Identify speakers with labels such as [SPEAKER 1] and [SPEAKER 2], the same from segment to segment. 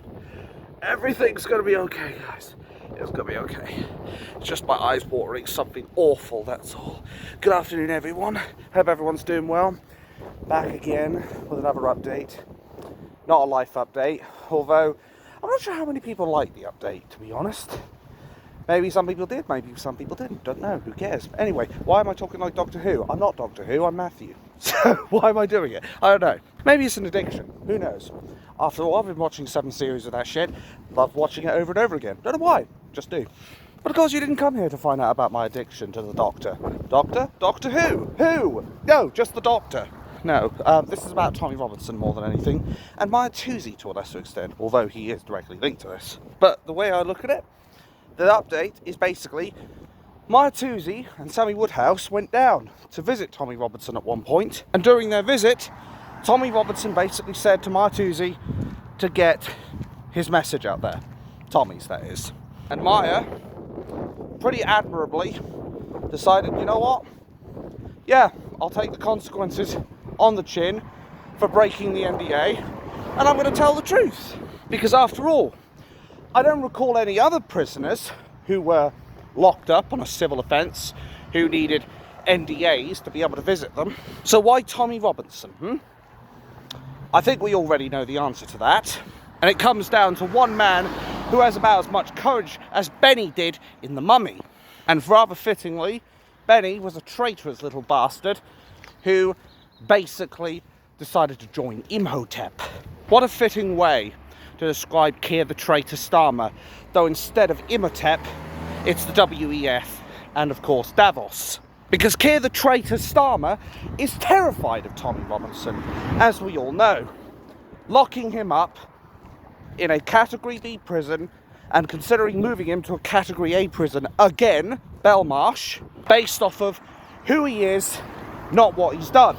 [SPEAKER 1] God. Everything's gonna be okay, guys. It's gonna be okay. It's just my eyes watering something awful, that's all. Good afternoon, everyone. Hope everyone's doing well. Back again with another update. Not a life update, although I'm not sure how many people like the update, to be honest. Maybe some people did, maybe some people didn't. Don't know, who cares? Anyway, why am I talking like Doctor Who? I'm not Doctor Who, I'm Matthew. So, why am I doing it? I don't know. Maybe it's an addiction. Who knows? After all, I've been watching 7 series of that shit. Love watching it over and over again. Don't know why. Just do. But of course, you didn't come here to find out about my addiction to the Doctor. Doctor? Doctor Who? Who? No, just the Doctor. No, this is about Tommy Robinson more than anything. And Mayar to a lesser extent, although he is directly linked to this. But the way I look at it, the update is basically Mayar and Sammy Woodhouse went down to visit Tommy Robinson at one point, and during their visit, Tommy Robinson basically said to Mayar to get his message out there. Tommy's, that is. And Mayar, pretty admirably, decided, you know what? Yeah, I'll take the consequences on the chin for breaking the NDA, and I'm going to tell the truth. Because after all, I don't recall any other prisoners who were locked up on a civil offence who needed NDAs to be able to visit them. So why Tommy Robinson? I think we already know the answer to that. And it comes down to one man who has about as much courage as Benny did in The Mummy. And rather fittingly, Benny was a traitorous little bastard who basically decided to join Imhotep. What a fitting way to describe Keir the Traitor Starmer, though instead of Imhotep, it's the WEF and of course Davos. Because Keir the Traitor Starmer is terrified of Tommy Robinson, as we all know. Locking him up in a Category B prison and considering moving him to a Category A prison again, Belmarsh, based off of who he is, not what he's done.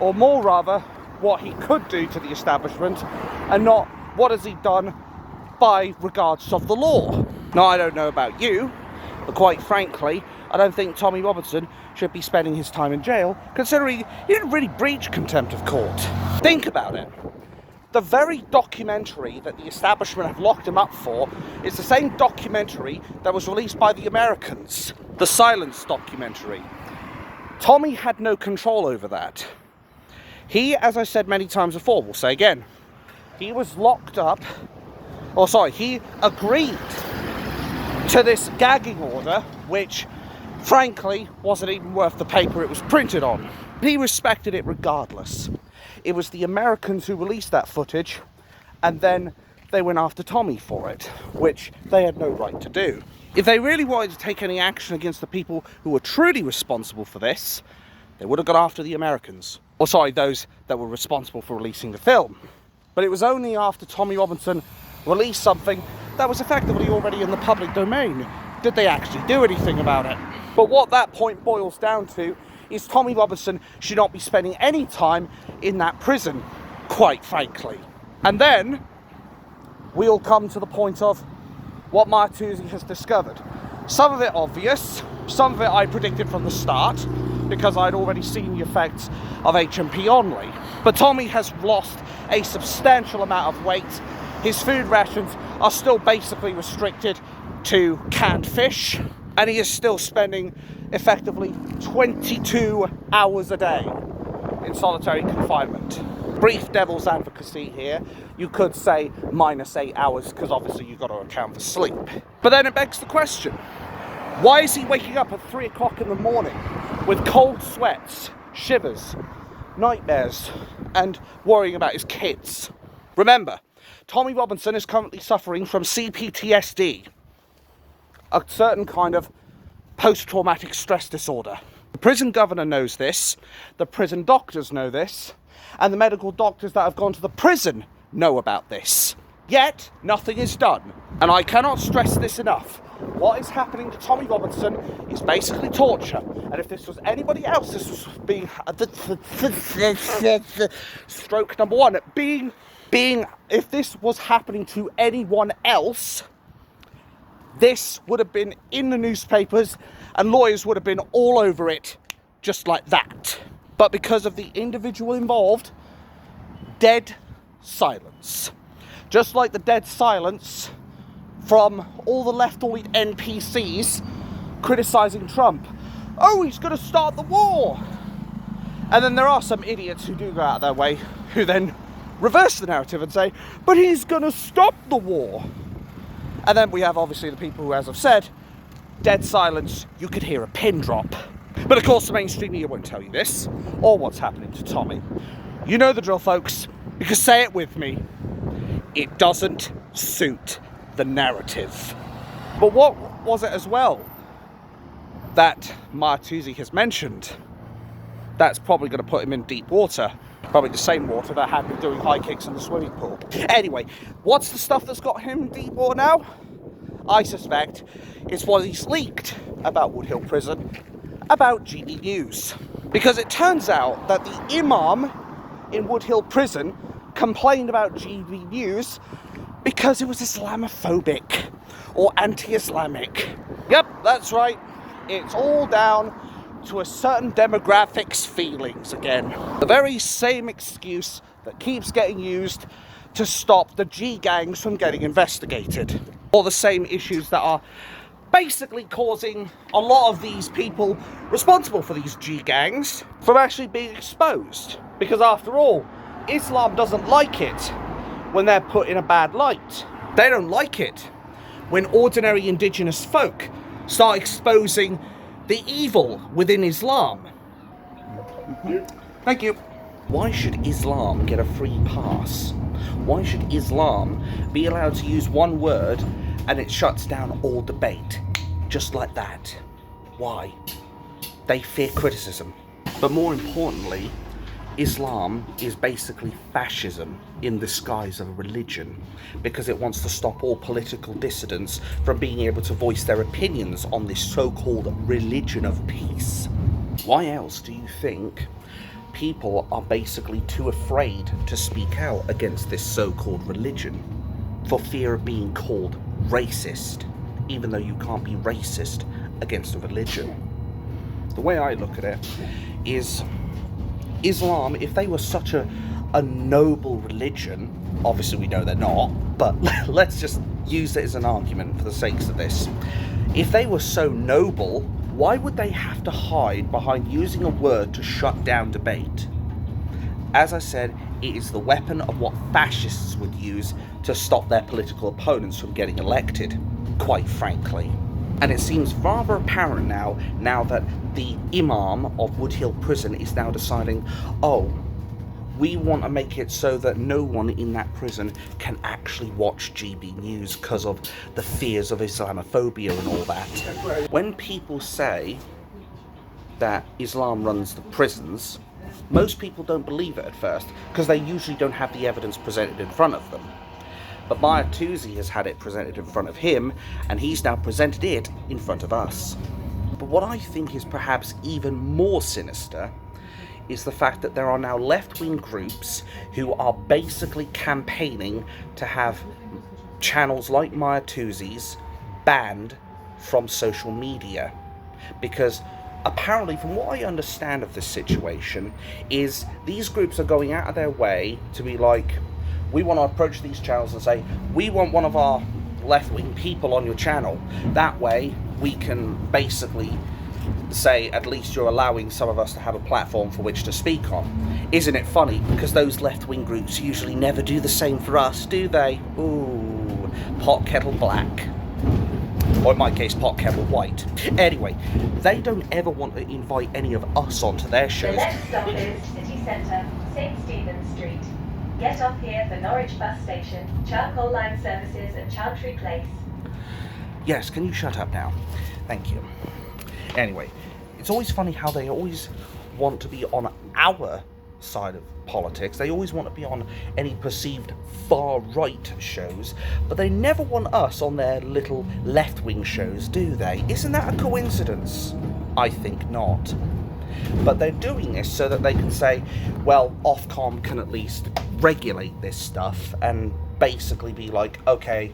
[SPEAKER 1] Or more rather, what he could do to the establishment, and not what has he done by regards of the law. Now, I don't know about you, but quite frankly, I don't think Tommy Robinson should be spending his time in jail, considering he didn't really breach contempt of court. Think about it. The very documentary that the establishment have locked him up for is the same documentary that was released by the Americans, the Silence documentary. Tommy had no control over that. He, as I said many times before, will say again, he was locked up, he agreed to this gagging order, which frankly wasn't even worth the paper it was printed on. He respected it regardless. It was the Americans who released that footage, and then they went after Tommy for it, which they had no right to do. If they really wanted to take any action against the people who were truly responsible for this, they would have gone after the Americans. Those that were responsible for releasing the film. But it was only after Tommy Robinson released something that was effectively already in the public domain did they actually do anything about it. But what that point boils down to is Tommy Robinson should not be spending any time in that prison, quite frankly. And then we'll come to the point of what Mayar has discovered. Some of it obvious, some of it I predicted from the start, because I'd already seen the effects of HMP only. But Tommy has lost a substantial amount of weight. His food rations are still basically restricted to canned fish, and he is still spending effectively 22 hours a day in solitary confinement. Brief devil's advocacy here, you could say -8 hours, because obviously you've got to account for sleep. But then it begs the question, why is he waking up at 3 o'clock in the morning with cold sweats, shivers, nightmares, and worrying about his kids? Remember, Tommy Robinson is currently suffering from CPTSD, a certain kind of post-traumatic stress disorder. The prison governor knows this, the prison doctors know this, and the medical doctors that have gone to the prison know about this. Yet, nothing is done. And I cannot stress this enough. What is happening to Tommy Robinson is basically torture. And if this was anybody else, this was being stroke number one. If this was happening to anyone else, this would have been in the newspapers and lawyers would have been all over it just like that. But because of the individual involved, dead silence. Just like the dead silence from all the left-wing NPCs criticising Trump. Oh, he's going to start the war. And then there are some idiots who do go out of their way, who then reverse the narrative and say, but he's going to stop the war. And then we have obviously the people who, as I've said, dead silence, you could hear a pin drop. But of course the mainstream media won't tell you this, or what's happening to Tommy. You know the drill, folks, because say it with me, it doesn't suit the narrative. But what was it as well that Mayar tousi has mentioned that's probably going to put him in deep water? Probably the same water that had him doing high kicks in the swimming pool. Anyway, what's the stuff that's got him in deep water now? I suspect it's what he's leaked about Woodhill Prison, about GB News. Because it turns out that the imam in Woodhill Prison complained about GB News because it was Islamophobic or anti-Islamic. Yep, that's right. It's all down to a certain demographic's feelings again. The very same excuse that keeps getting used to stop the G-gangs from getting investigated. Or the same issues that are basically causing a lot of these people responsible for these G-gangs from actually being exposed. Because after all, Islam doesn't like it when they're put in a bad light. They don't like it when ordinary indigenous folk start exposing the evil within Islam. Thank you. Why should Islam get a free pass? Why should Islam be allowed to use one word and it shuts down all debate? Just like that. Why? They fear criticism. But more importantly, Islam is basically fascism in the disguise of a religion, because it wants to stop all political dissidents from being able to voice their opinions on this so-called religion of peace. Why else do you think people are basically too afraid to speak out against this so-called religion? For fear of being called racist, even though you can't be racist against a religion. The way I look at it is, Islam, if they were such a noble religion, obviously we know they're not, but let's just use it as an argument for the sakes of this. If they were so noble, why would they have to hide behind using a word to shut down debate? As I said, it is the weapon of what fascists would use to stop their political opponents from getting elected, quite frankly. And it seems rather apparent now that the imam of Woodhill Prison is now deciding, oh, we want to make it so that no one in that prison can actually watch GB News because of the fears of Islamophobia and all that. When people say that Islam runs the prisons, most people don't believe it at first because they usually don't have the evidence presented in front of them. But Mayar tousi has had it presented in front of him, and he's now presented it in front of us. But what I think is perhaps even more sinister is the fact that there are now left-wing groups who are basically campaigning to have channels like Mayar tousi's banned from social media. Because apparently, from what I understand of this situation, is these groups are going out of their way to be like, we want to approach these channels and say, we want one of our left-wing people on your channel. That way, we can basically say, at least you're allowing some of us to have a platform for which to speak on. Isn't it funny? Because those left-wing groups usually never do the same for us, do they? Ooh, pot kettle black. Or in my case, pot kettle white. Anyway, they don't ever want to invite any of us onto their shows.
[SPEAKER 2] The next stop is City Centre, St. Stephen's Street. Get off here for Norwich Bus Station, Charcoal Line Services and Chantry Place.
[SPEAKER 1] Yes, can you shut up now? Thank you. Anyway, it's always funny how they always want to be on our side of politics. They always want to be on any perceived far-right shows, but they never want us on their little left-wing shows, do they? Isn't that a coincidence? I think not. But they're doing this so that they can say, well, Ofcom can at least regulate this stuff and basically be like, okay,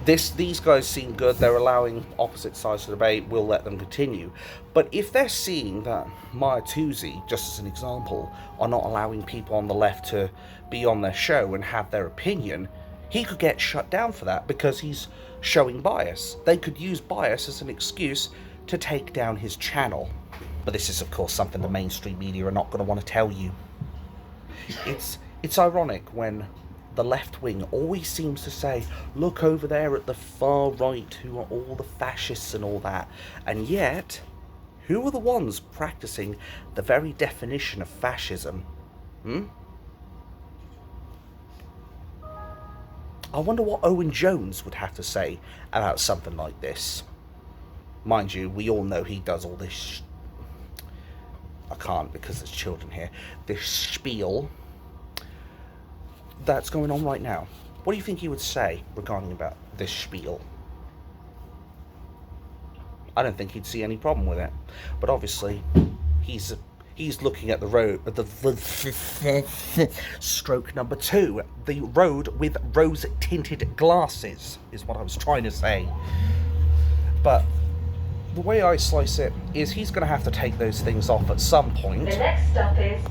[SPEAKER 1] these guys seem good, they're allowing opposite sides to debate, we'll let them continue. But if they're seeing that Mayar tousi, just as an example, are not allowing people on the left to be on their show and have their opinion, he could get shut down for that because he's showing bias. They could use bias as an excuse to take down his channel. But this is, of course, something the mainstream media are not going to want to tell you. It's ironic when the left wing always seems to say, look over there at the far right, who are all the fascists and all that. And yet, who are the ones practicing the very definition of fascism? I wonder what Owen Jones would have to say about something like this. Mind you, we all know he does all this I can't because there's children here. This spiel that's going on right now. What do you think he would say regarding about this spiel? I don't think he'd see any problem with it. But obviously, he's looking at the road, the stroke number 2, the road with rose-tinted glasses, is what I was trying to say. But the way I slice it is he's going to have to take those things off at some point.
[SPEAKER 2] The next stop is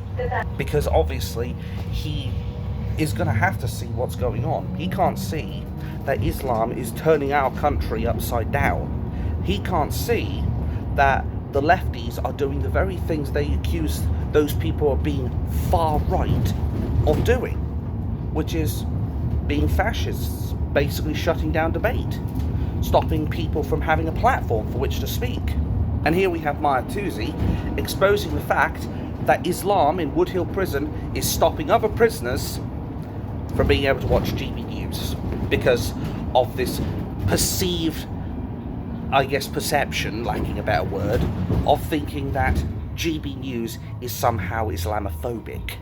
[SPEAKER 1] because obviously he is going to have to see what's going on. He can't see that Islam is turning our country upside down. He can't see that the lefties are doing the very things they accuse those people of being far right of doing, which is being fascists, basically shutting down debate, stopping people from having a platform for which to speak. And here we have Mayar tousi exposing the fact that Islam in Wood Hill Prison is stopping other prisoners from being able to watch GB News because of this perceived, I guess perception, lacking a better word, of thinking that GB News is somehow Islamophobic.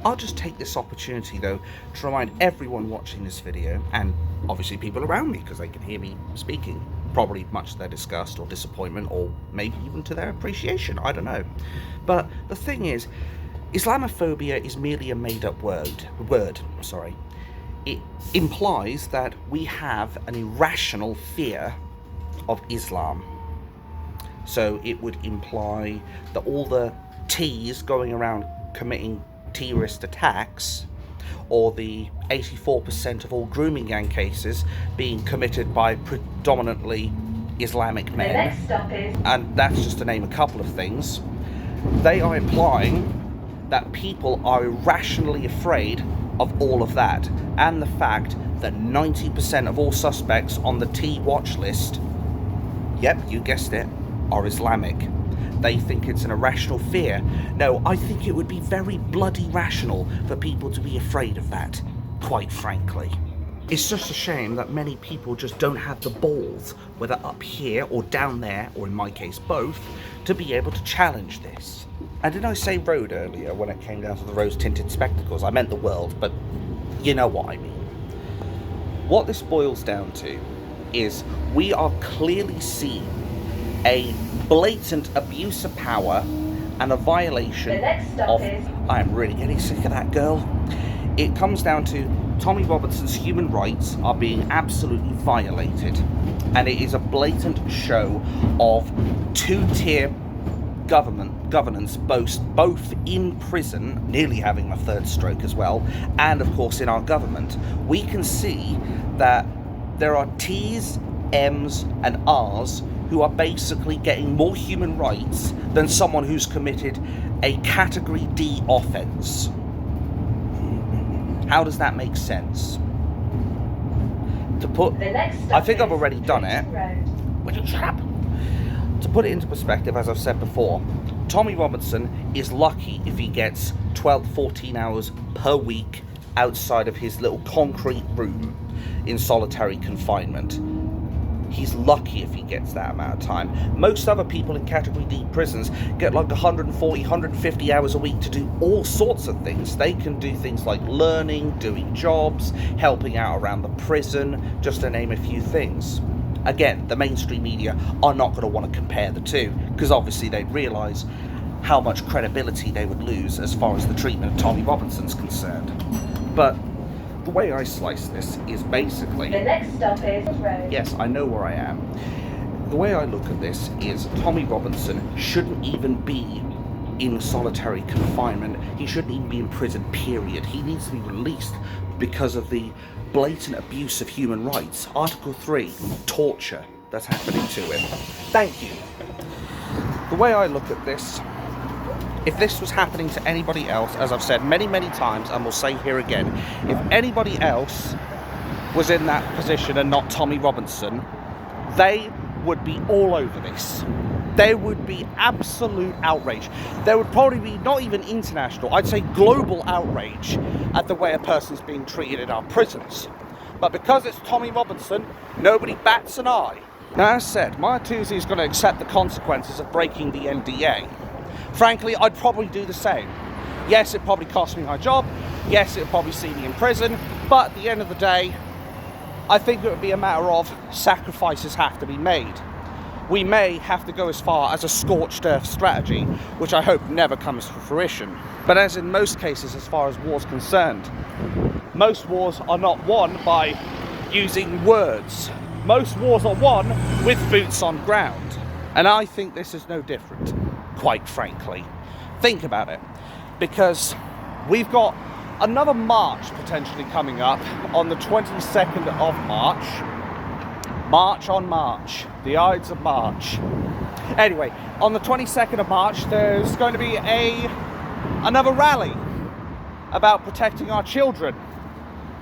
[SPEAKER 1] I'll just take this opportunity though to remind everyone watching this video, and obviously people around me because they can hear me speaking, probably much to their disgust or disappointment, or maybe even to their appreciation, I don't know. But the thing is, Islamophobia is merely a made-up word. It implies that we have an irrational fear of Islam. So it would imply that all the T's going around committing terrorist attacks, or the 84% of all grooming gang cases being committed by predominantly Islamic men,
[SPEAKER 2] the next stop is,
[SPEAKER 1] and that's just to name a couple of things, they are implying that people are irrationally afraid of all of that, and the fact that 90% of all suspects on the T watch list, yep, you guessed it, are Islamic. They think it's an irrational fear. No, I think it would be very bloody rational for people to be afraid of that, quite frankly. It's just a shame that many people just don't have the balls, whether up here or down there, or in my case both, to be able to challenge this. And did I say road earlier when it came down to the rose-tinted spectacles? I meant the world, but you know what I mean. What this boils down to is we are clearly seeing a blatant abuse of power and a violation of... I am really getting sick of that girl. It comes down to Tommy Robinson's human rights are being absolutely violated, and it is a blatant show of two-tier governance, both in prison, nearly having my third stroke as well, and of course in our government. We can see that there are T's, M's and R's who are basically getting more human rights than someone who's committed a category D offence. How does that make sense? I think I've already done it. Would you shut up? To put it into perspective, as I've said before, Tommy Robinson is lucky if he gets 12, 14 hours per week outside of his little concrete room in solitary confinement. He's lucky if he gets that amount of time. Most other people in Category D prisons get like 140, 150 hours a week to do all sorts of things. They can do things like learning, doing jobs, helping out around the prison, just to name a few things. Again, the mainstream media are not going to want to compare the two, because obviously they'd realise how much credibility they would lose as far as the treatment of Tommy Robinson's concerned. But the way I slice this is basically...
[SPEAKER 2] The next stop is road.
[SPEAKER 1] Yes, I know where I am. The way I look at this is Tommy Robinson shouldn't even be in solitary confinement. He shouldn't even be in prison, period. He needs to be released because of the blatant abuse of human rights. Article 3, torture that's happening to him. Thank you. The way I look at this, if this was happening to anybody else, as I've said many, many times, and will say here again, if anybody else was in that position and not Tommy Robinson, they would be all over this. There would be absolute outrage. There would probably be not even international, I'd say global outrage at the way a person's being treated in our prisons. But because it's Tommy Robinson, nobody bats an eye. Now, as said, Mayar tousi is going to accept the consequences of breaking the NDA. Frankly, I'd probably do the same. Yes, it probably cost me my job. Yes, it would probably see me in prison. But at the end of the day, I think it would be a matter of sacrifices have to be made. We may have to go as far as a scorched earth strategy, which I hope never comes to fruition. But as in most cases, as far as war's concerned, most wars are not won by using words. Most wars are won with boots on ground. And I think this is no different, quite frankly. Think about it. Because we've got another march potentially coming up on the 22nd of March. March on March. The Ides of March. Anyway, on the 22nd of March, there's going to be another rally about protecting our children.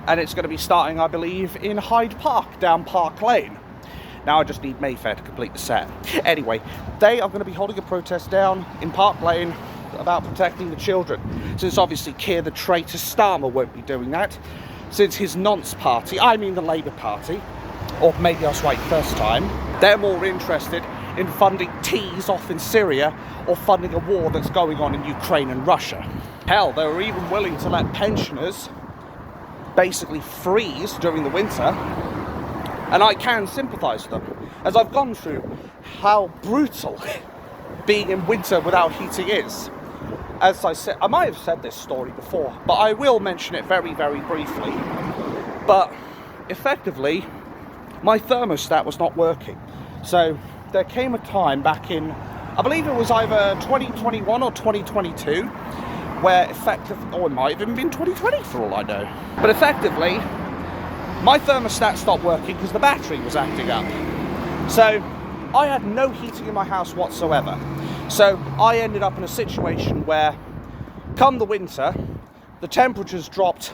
[SPEAKER 1] And it's going to be starting, I believe, in Hyde Park, down Park Lane. Now I just need Mayfair to complete the set. Anyway, they are going to be holding a protest down in Park Lane about protecting the children. Since obviously Keir the traitor Starmer won't be doing that. Since his nonce party, I mean the Labour Party, or maybe I was right first time, they're more interested in funding teas off in Syria or funding a war that's going on in Ukraine and Russia. Hell, they were even willing to let pensioners basically freeze during the winter, and I can sympathise with them, as I've gone through how brutal being in winter without heating is. As I said, I might have said this story before, but I will mention it very, very briefly. But effectively, my thermostat was not working. So there came a time back in, I believe it was either 2021 or 2022, where or it might have even been 2020 for all I know. But effectively, my thermostat stopped working because the battery was acting up. So I had no heating in my house whatsoever. So I ended up in a situation where, come the winter, the temperatures dropped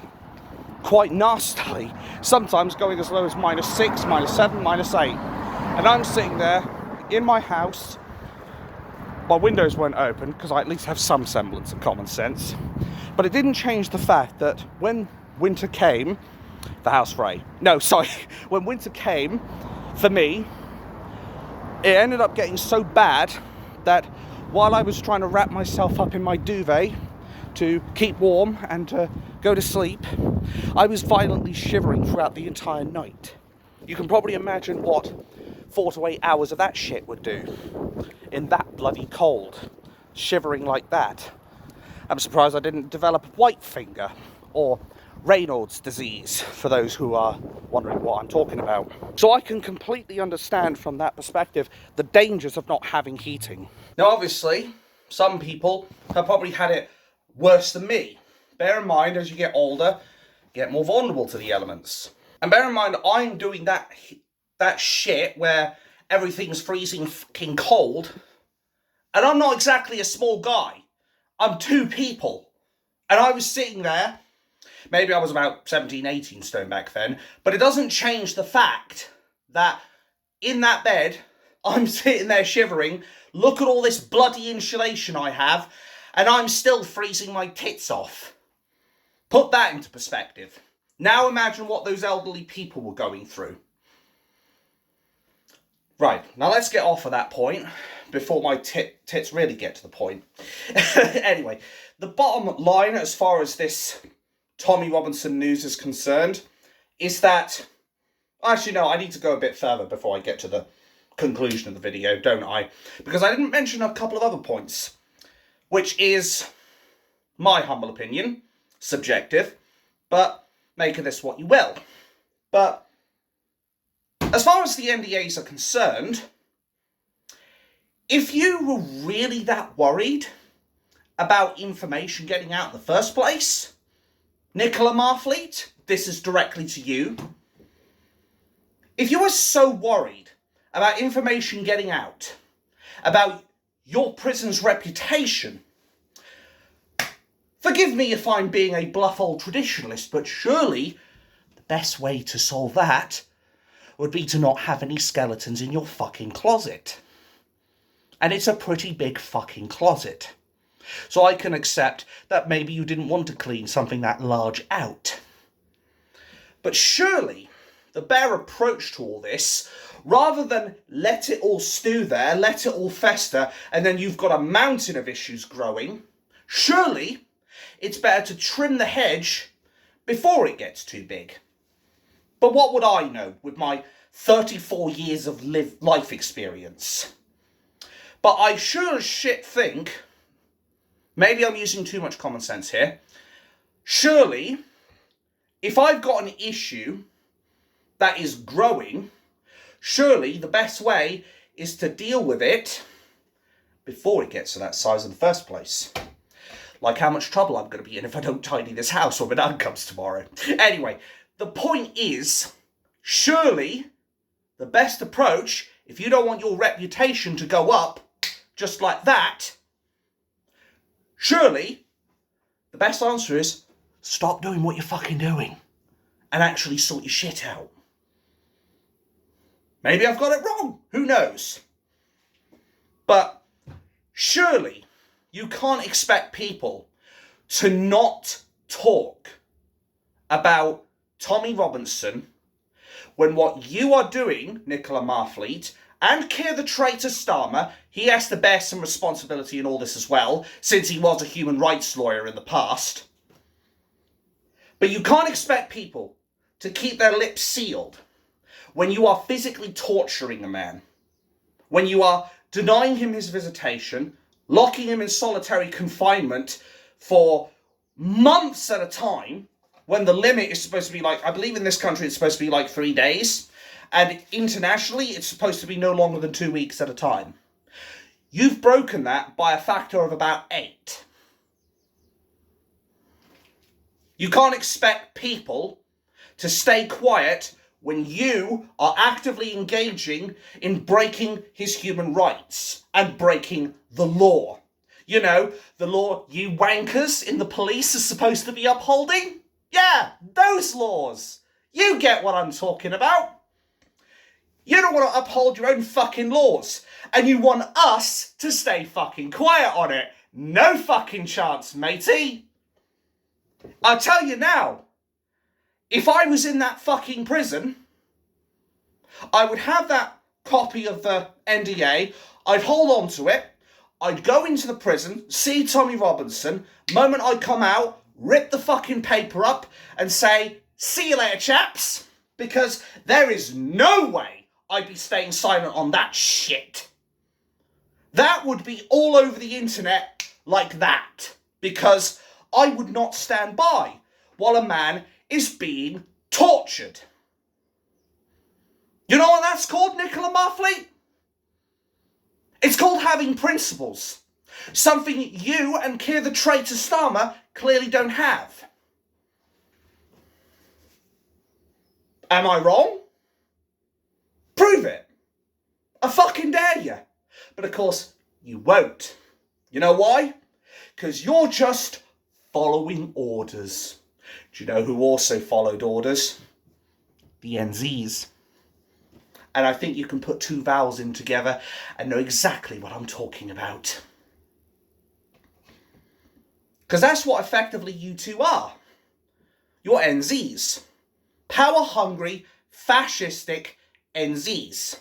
[SPEAKER 1] quite nastily, sometimes going as low as -6, -7, -8. And I'm sitting there in my house. My windows weren't open because I at least have some semblance of common sense. But it didn't change the fact that when winter came, when winter came for me, it ended up getting so bad that while I was trying to wrap myself up in my duvet to keep warm and to go to sleep, I was violently shivering throughout the entire night. You can probably imagine what 4 to 8 hours of that shit would do in that bloody cold, shivering like that. I'm surprised I didn't develop white finger or Raynaud's disease, for those who are wondering what I'm talking about. So I can completely understand from that perspective the dangers of not having heating. Now obviously, some people have probably had it worse than me. Bear in mind, as you get older, you get more vulnerable to the elements. And bear in mind, I'm doing that shit where everything's freezing fucking cold, and I'm not exactly a small guy. I'm 2 people. And I was sitting there, maybe I was about 17, 18 stone back then, but it doesn't change the fact that in that bed, I'm sitting there shivering, look at all this bloody insulation I have, and I'm still freezing my tits off. Put that into perspective. Now imagine what those elderly people were going through. Right, now let's get off of that point before my tits really get to the point. Anyway, the bottom line as far as this Tommy Robinson news is concerned is that, actually no, I need to go a bit further before I get to the conclusion of the video, don't I? Because I didn't mention a couple of other points, which is my humble opinion, subjective, but make of this what you will. But as far as the NDAs are concerned, if you were really that worried about information getting out in the first place, Nicola Marfleet, this is directly to you. If you are so worried about information getting out, about your prison's reputation, forgive me if I'm being a bluff old traditionalist, but surely the best way to solve that would be to not have any skeletons in your fucking closet. And it's a pretty big fucking closet. So I can accept that maybe you didn't want to clean something that large out. But surely the better approach to all this, rather than let it all stew there, let it all fester, and then you've got a mountain of issues growing, surely it's better to trim the hedge before it gets too big. But what would I know with my 34 years of life experience? But I sure as shit think, maybe I'm using too much common sense here, surely if I've got an issue that is growing, surely the best way is to deal with it before it gets to that size in the first place. Like how much trouble I'm going to be in if I don't tidy this house or my dad comes tomorrow. Anyway, the point is, surely the best approach, if you don't want your reputation to go up just like that, surely the best answer is stop doing what you're fucking doing and actually sort your shit out. Maybe I've got it wrong. Who knows? But surely you can't expect people to not talk about Tommy Robinson when what you are doing, Nicola Marfleet, and Keir the traitor Starmer, he has to bear some responsibility in all this as well, since he was a human rights lawyer in the past. But you can't expect people to keep their lips sealed when you are physically torturing a man, when you are denying him his visitation, locking him in solitary confinement for months at a time, when the limit is supposed to be like, I believe in this country it's supposed to be like 3 days, and internationally it's supposed to be no longer than 2 weeks at a time. You've broken that by a factor of about 8. You can't expect people to stay quiet when you are actively engaging in breaking his human rights and breaking the law. You know, the law you wankers in the police are supposed to be upholding? Yeah, those laws. You get what I'm talking about. You don't want to uphold your own fucking laws, and you want us to stay fucking quiet on it. No fucking chance, matey. I'll tell you now, if I was in that fucking prison, I would have that copy of the NDA, I'd hold on to it, I'd go into the prison, see Tommy Robinson, moment I come out, rip the fucking paper up and say, see you later, chaps, because there is no way I'd be staying silent on that shit. That would be all over the internet like that, because I would not stand by while a man is being tortured. You know what that's called, Nicola Marfleet? It's called having principles. Something you and Keir the traitor Starmer clearly don't have. Am I wrong? Prove it. I fucking dare you. But of course, you won't. You know why? Because you're just following orders. Do you know who also followed orders? The NZs. And I think you can put two vowels in together and know exactly what I'm talking about. Because that's what effectively you two are. You're NZs. Power-hungry, fascistic NZs.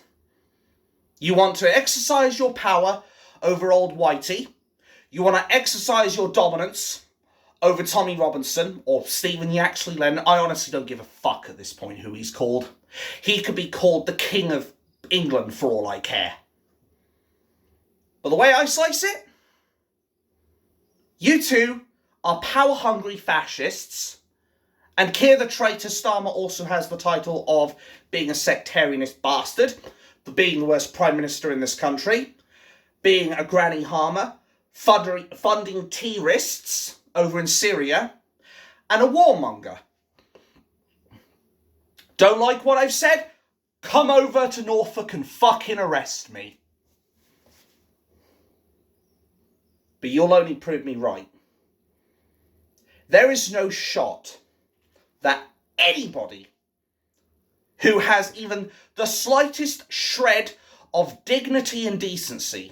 [SPEAKER 1] You want to exercise your power over old Whitey. You want to exercise your dominance over Tommy Robinson or Stephen Yaxley Lennon. I honestly don't give a fuck at this point who he's called. He could be called the King of England for all I care. But the way I slice it, you two are power-hungry fascists, and Keir the traitor Starmer also has the title of being a sectarianist bastard, for being the worst Prime Minister in this country, being a granny harmer, funding terrorists over in Syria, and a warmonger. Don't like what I've said? Come over to Norfolk and fucking arrest me. But you'll only prove me right. There is no shot that anybody who has even the slightest shred of dignity and decency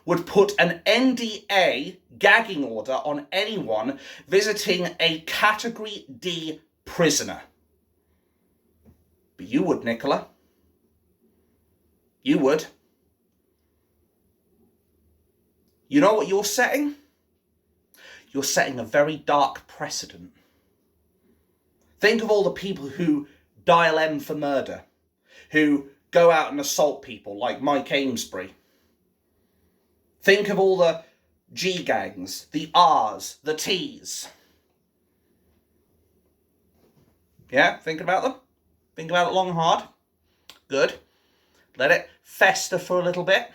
[SPEAKER 1] would put an NDA gagging order on anyone visiting a Category D prisoner. But you would, Nicola. You would. You know what you're setting? You're setting a very dark precedent. Think of all the people who dial M for murder, who go out and assault people like Mike Amesbury. Think of all the G gangs, the R's, the T's. Yeah, think about them? Think about it long and hard. Good. Let it fester for a little bit.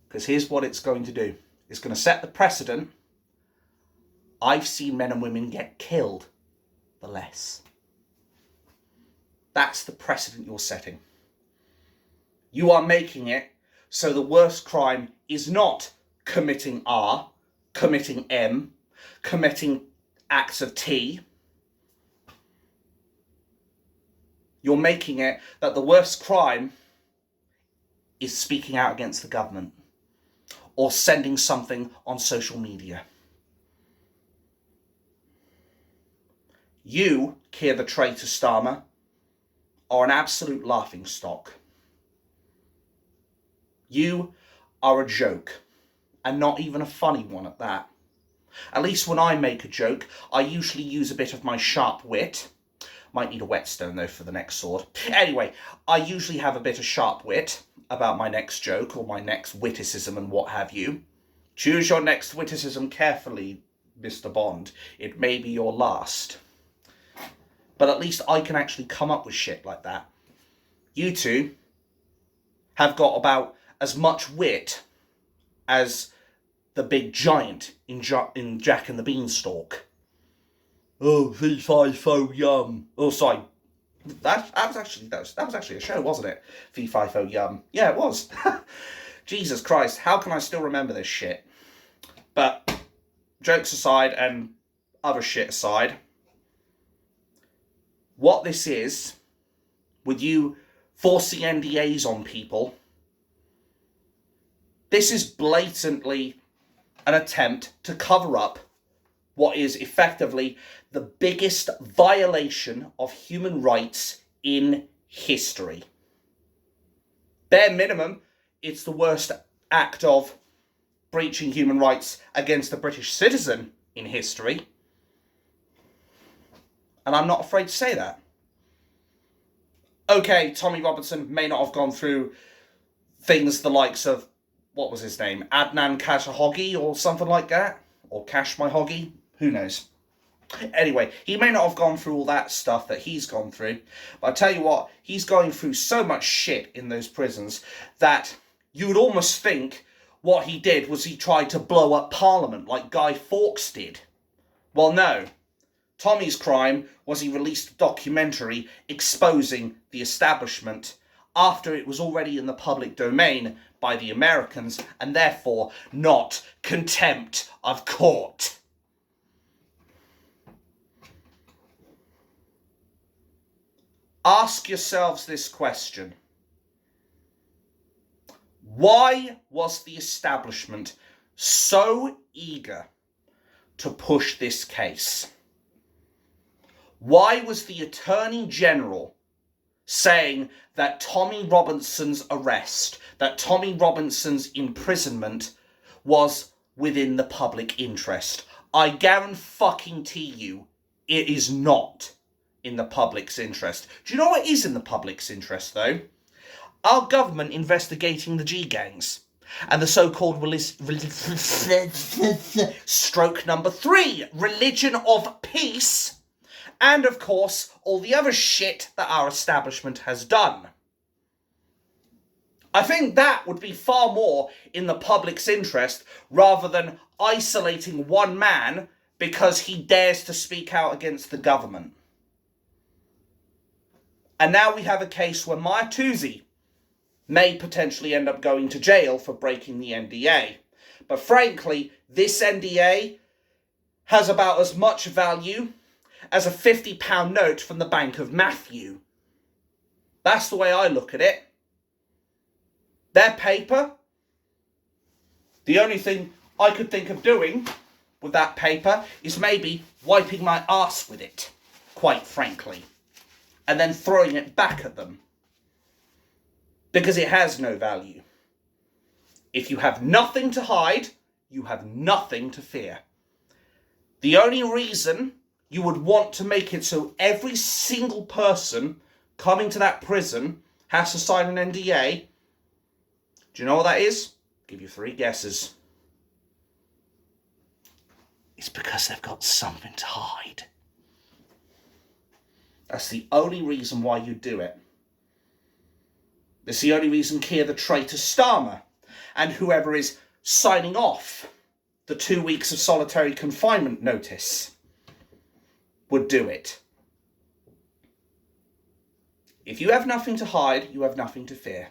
[SPEAKER 1] Because here's what it's going to do. It's going to set the precedent. I've seen men and women get killed for less. That's the precedent you're setting. You are making it so the worst crime is not committing R, committing M, committing acts of T. You're making it that the worst crime is speaking out against the government or sending something on social media. You, Keir the Traitor Starmer, are an absolute laughingstock. You are a joke, and not even a funny one at that. At least when I make a joke, I usually use a bit of my sharp wit. Might need a whetstone though for the next sword. Anyway, I usually have a bit of sharp wit about my next joke or my next witticism and what have you. Choose your next witticism carefully, Mr. Bond. It may be your last. But at least I can actually come up with shit like that. You two have got about as much wit as the big giant in Jack and the Beanstalk. Oh, fee-fi-fo yum. Oh, sorry. That was actually a show, wasn't it? Fee-fi-fo yum. Yeah, it was. Jesus Christ, how can I still remember this shit? But jokes aside and other shit aside, what this is, with you forcing NDAs on people, this is blatantly an attempt to cover up what is effectively the biggest violation of human rights in history. Bare minimum, it's the worst act of breaching human rights against a British citizen in history. And I'm not afraid to say that. Okay, Tommy Robinson may not have gone through things the likes of, what was his name? Adnan Khashoggi or something like that? Or Cash My Hoggy? Who knows? Anyway, he may not have gone through all that stuff that he's gone through. But I tell you what, he's going through so much shit in those prisons that you would almost think what he did was he tried to blow up Parliament like Guy Fawkes did. Well, no. Tommy's crime was he released a documentary exposing the establishment after it was already in the public domain by the Americans and therefore not contempt of court. Ask yourselves this question. Why was the establishment so eager to push this case? Why was the Attorney General saying that Tommy Robinson's arrest, that Tommy Robinson's imprisonment was within the public interest? I guarantee you it is not in the public's interest. Do you know what is in the public's interest, though? Our government investigating the G-gangs and the so-called stroke number 3, religion of peace, and of course all the other shit that our establishment has done. I think that would be far more in the public's interest rather than isolating one man because he dares to speak out against the government. And now we have a case where Mayar tousi may potentially end up going to jail for breaking the NDA. But frankly, this NDA has about as much value as a £50 note from the Bank of Matthew. That's the way I look at it. Their paper, the only thing I could think of doing with that paper is maybe wiping my arse with it, quite frankly, and then throwing it back at them. Because it has no value. If you have nothing to hide, you have nothing to fear. The only reason you would want to make it so every single person coming to that prison has to sign an NDA, do you know what that is? I'll give you 3 guesses. It's because they've got something to hide. That's the only reason why you do it. It's the only reason Keir the traitor Starmer and whoever is signing off the 2 weeks of solitary confinement notice would do it. If you have nothing to hide, you have nothing to fear.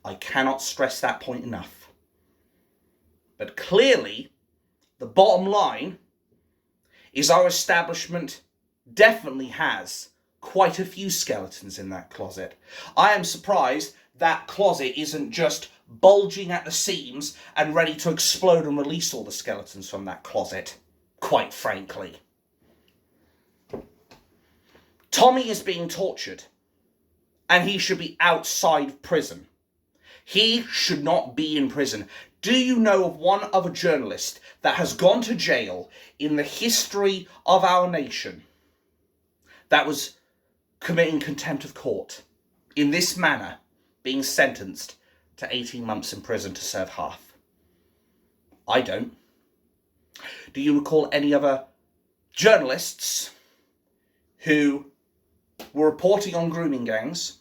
[SPEAKER 1] I cannot stress that point enough. But clearly, the bottom line is our establishment definitely has quite a few skeletons in that closet. I am surprised that closet isn't just bulging at the seams and ready to explode and release all the skeletons from that closet, quite frankly. Tommy is being tortured, and he should be outside prison. He should not be in prison. Do you know of one other journalist that has gone to jail in the history of our nation that was committing contempt of court in this manner, being sentenced to 18 months in prison to serve half? I don't. Do you recall any other journalists who were reporting on grooming gangs,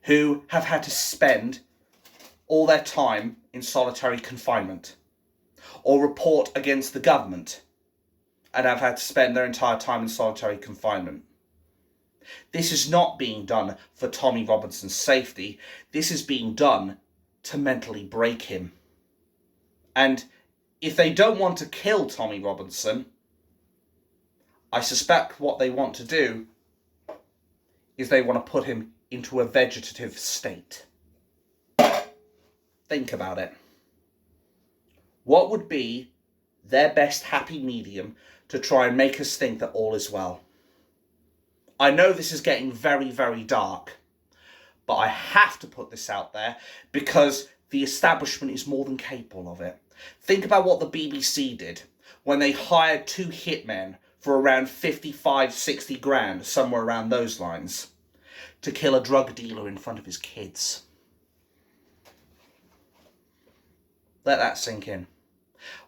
[SPEAKER 1] who have had to spend all their time in solitary confinement, or report against the government and have had to spend their entire time in solitary confinement? This is not being done for Tommy Robinson's safety. This is being done to mentally break him. And if they don't want to kill Tommy Robinson, I suspect what they want to do is they want to put him into a vegetative state. Think about it. What would be their best happy medium to try and make us think that all is well? I know this is getting very, very dark, but I have to put this out there because the establishment is more than capable of it. Think about what the BBC did when they hired 2 hitmen for around 55, 60 grand, somewhere around those lines, to kill a drug dealer in front of his kids. Let that sink in.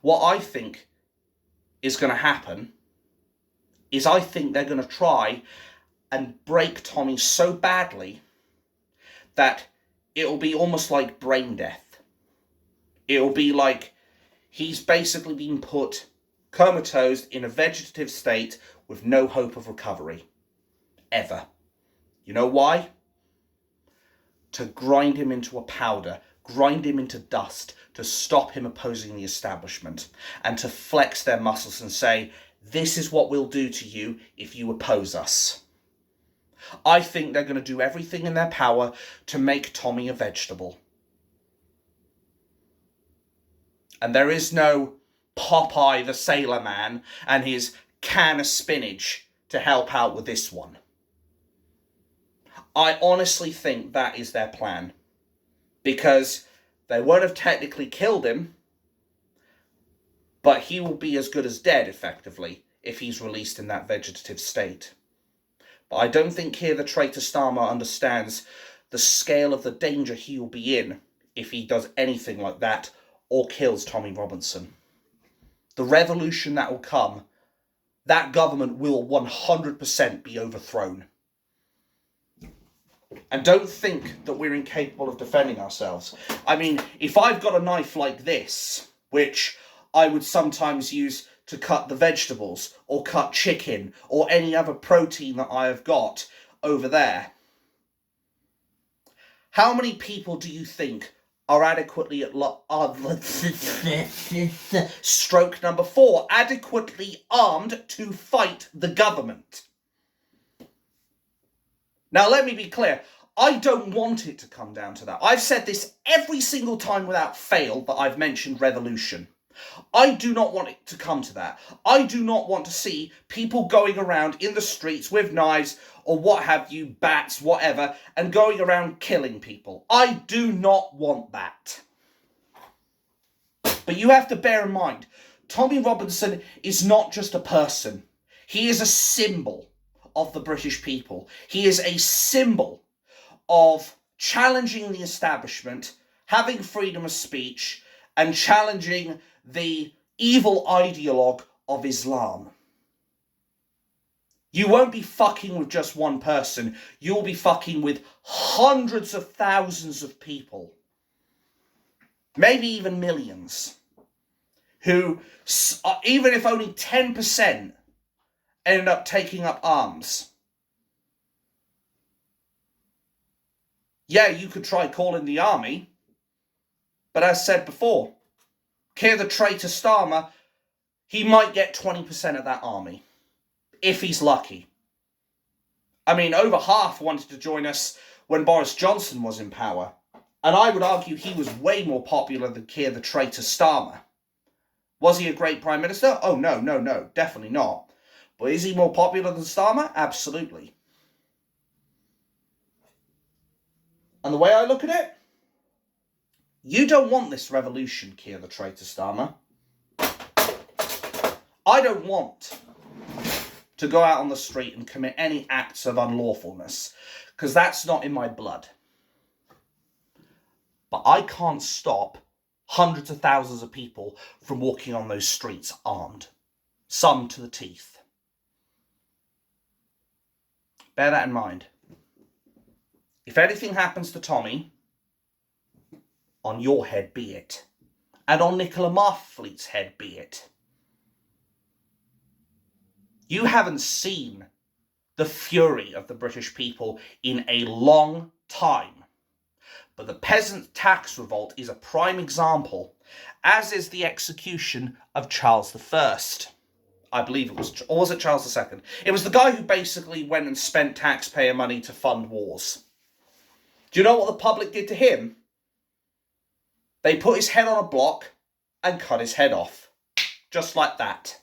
[SPEAKER 1] What I think is going to happen is I think they're going to try and break Tommy so badly that it'll be almost like brain death. It'll be like he's basically been put comatose in a vegetative state with no hope of recovery. Ever. You know why? To grind him into a powder, grind him into dust, to stop him opposing the establishment, and to flex their muscles and say, this is what we'll do to you if you oppose us. I think they're going to do everything in their power to make Tommy a vegetable. And there is no Popeye the Sailor Man and his can of spinach to help out with this one. I honestly think that is their plan. Because they won't have technically killed him, but he will be as good as dead, effectively, if he's released in that vegetative state. But I don't think Keir the traitor Starmer understands the scale of the danger he will be in if he does anything like that or kills Tommy Robinson. The revolution that will come, that government will 100% be overthrown. And don't think that we're incapable of defending ourselves. I mean, if I've got a knife like this, which I would sometimes use to cut the vegetables or cut chicken or any other protein that I have got over there. How many people do you think are adequately stroke number 4, adequately armed to fight the government? Now, let me be clear. I don't want it to come down to that. I've said this every single time without fail that I've mentioned revolution. I do not want it to come to that. I do not want to see people going around in the streets with knives or what have you, bats, whatever, and going around killing people. I do not want that. But you have to bear in mind, Tommy Robinson is not just a person. He is a symbol of the British people. He is a symbol of challenging the establishment, having freedom of speech, and challenging the evil ideologue of Islam. You won't be fucking with just one person. You'll be fucking with hundreds of thousands of people. Maybe even millions. Who, even if only 10% ended up taking up arms. Yeah, you could try calling the army. But as said before, Keir the traitor Starmer, he might get 20% of that army. If he's lucky. I mean, over half wanted to join us when Boris Johnson was in power. And I would argue he was way more popular than Keir the traitor Starmer. Was he a great Prime Minister? Oh, no, definitely not. But is he more popular than Starmer? Absolutely. And the way I look at it, you don't want this revolution, Keir the traitor Starmer. I don't want to go out on the street and commit any acts of unlawfulness, because that's not in my blood. But I can't stop hundreds of thousands of people from walking on those streets armed, some to the teeth. Bear that in mind. If anything happens to Tommy, on your head be it, and on Nicola Marfleet's head be it. You haven't seen the fury of the British people in a long time. But the peasant tax revolt is a prime example, as is the execution of Charles I. I believe it was, or was it Charles II? It was the guy who basically went and spent taxpayer money to fund wars. Do you know what the public did to him? They put his head on a block and cut his head off. Just like that.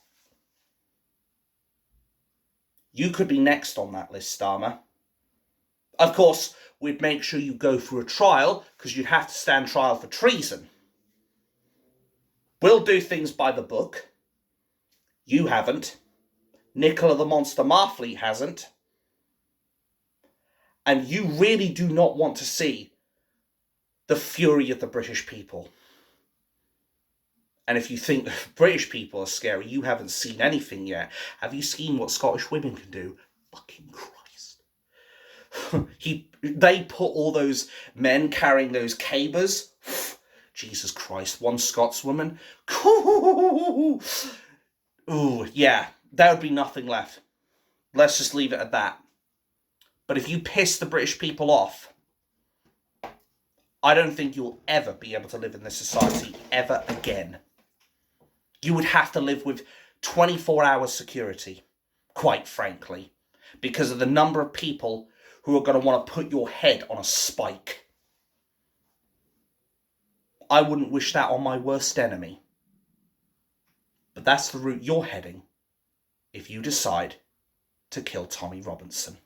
[SPEAKER 1] You could be next on that list, Starmer. Of course, we'd make sure you go through a trial, because you'd have to stand trial for treason. We'll do things by the book. You haven't. Nicola the Monster Marfleet hasn't. And you really do not want to see the fury of the British people. And if you think the British people are scary, you haven't seen anything yet. Have you seen what Scottish women can do? Fucking Christ. They put all those men carrying those cabers. Jesus Christ, one Scotswoman. Ooh, yeah, there would be nothing left. Let's just leave it at that. But if you piss the British people off, I don't think you'll ever be able to live in this society ever again. You would have to live with 24-hour security, quite frankly, because of the number of people who are going to want to put your head on a spike. I wouldn't wish that on my worst enemy. But that's the route you're heading if you decide to kill Tommy Robinson.